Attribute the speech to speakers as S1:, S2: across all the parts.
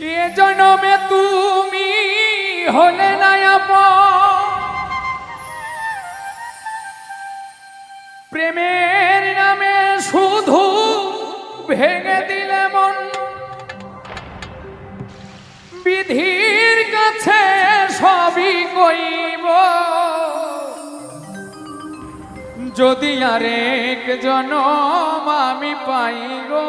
S1: কে জনমে তুমি হলে না আপন, প্রেমের নামে শুধু ভেঙে দিলে মন। বিধির কাছে সবই কইব, যদি আরেক জনম আমি পাই গো,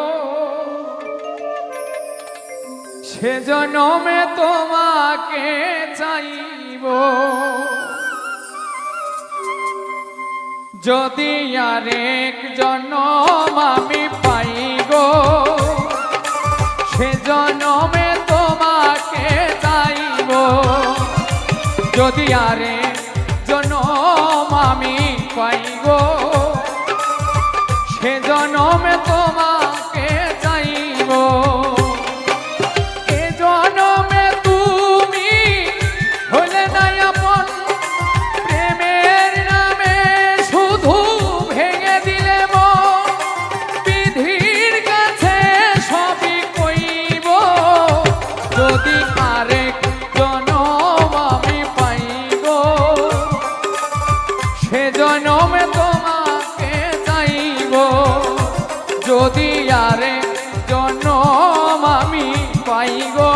S1: সে জনমে তোমাকে চাইব। যদি আরেক জনম আমি পাই গো, সে জনমে তোমাকে চাইব। যদি আরেক জনম আমি পাই গো, সে জনমে তোমাকে চাইব। যদি আরেক জনম আমি পাই গো,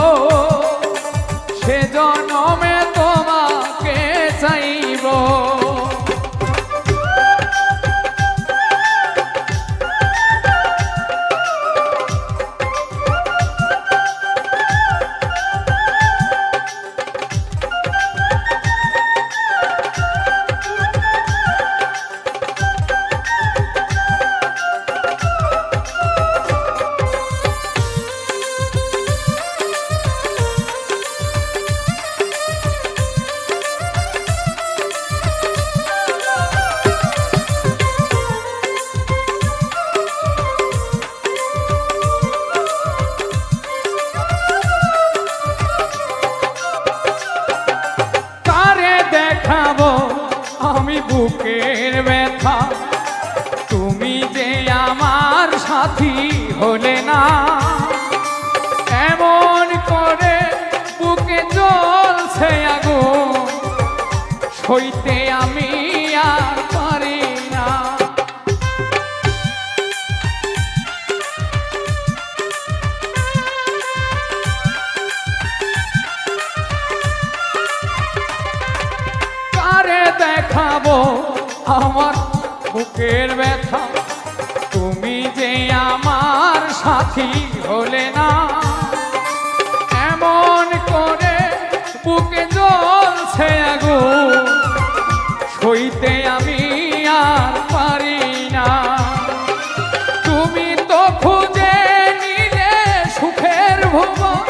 S1: সে জনমে তোমাকে চাইব। আমি বুকের ব্যথা, তুমি যে আমার সাথী হলে না। এমন করে বুকে জ্বলছে আগুন, সইতে আমি আর পারি না। দেখাবো আমার বুকের ব্যথা, তুমি যে আমার সাথী হলে না। এমন করে বুকে জ্বলছে আগুন, সইতে আমি আর পারি না। তুমি তো খুঁজে নিলে সুখের ভুবন,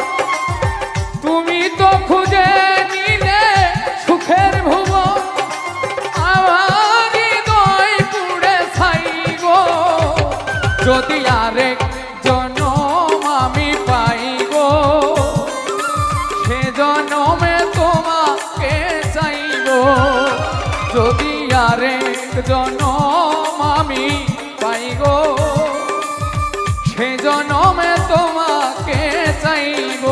S1: তুমি তো খুঁজে নিলে সুখের ভুবন। যদি আরেক জনম আমি পাই গো, সে জনমে তোমাকে চাইব। যদি আরেক জনম আমি পাই গো, সে জনমে তোমাকে চাইব।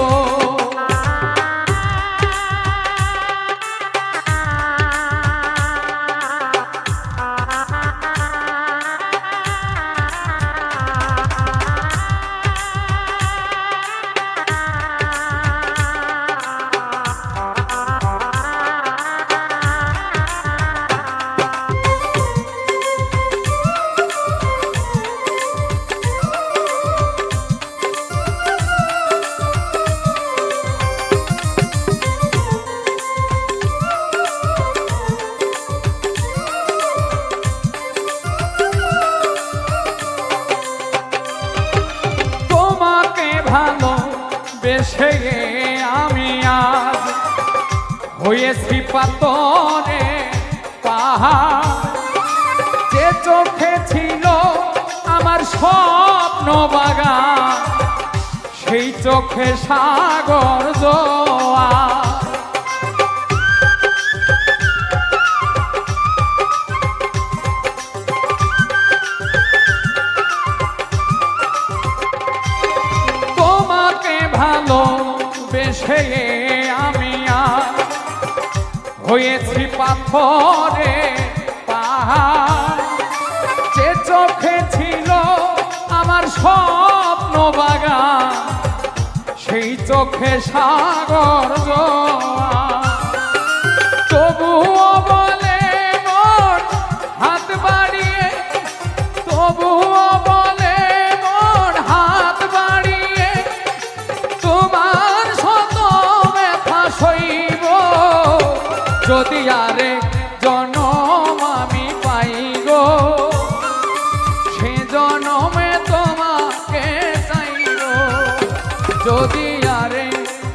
S1: ভালোবেসে আমি আজ হয়েছি পাথরে পাহাড়। যে চোখে ছিল আমার স্বপ্ন বাগান, সেই চোখে সাগর জোয়ার। বেশে আমি আর হয়েছি পাথরে পাহাড়। যে চোখে ছিল আমার স্বপ্ন বাগান, সেই চোখে সাগর জোয়ার। তবুও বলে মন হাত বাড়িয়ে, তবুও বলে মন হাত বাড়িয়ে, তোমার শত ব্যথা সইব যদি আরে জনম আমি পাই গো। সে জনমে তোমাকে চাইব যদি আরে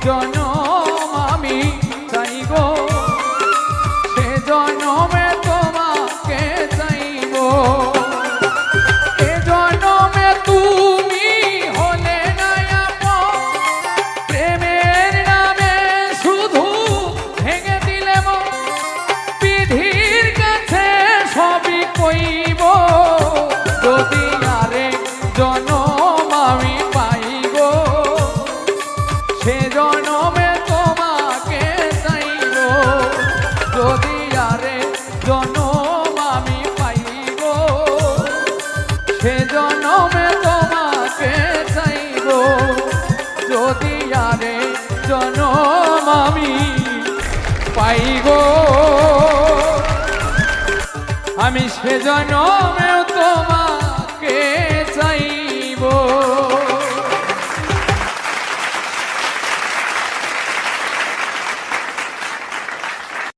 S1: জনম আমি চাইব। সে জনমে তোমাকে চাইব। এ জনমে তুমি হলে না আপন, প্রেমের নামে শুধু ভেঙে দিলে মন। বিধির কাছে সবই কইব যদি আরে জনম আমি পাই গো। সে জনমে তোমাকে চাইব যদি আরে জনম আমি পাইব। সে জনমে তোমাকে চাইব যদি আরে জনম আমি পাইব। আমি সে জনমেও তোমাকে চাই।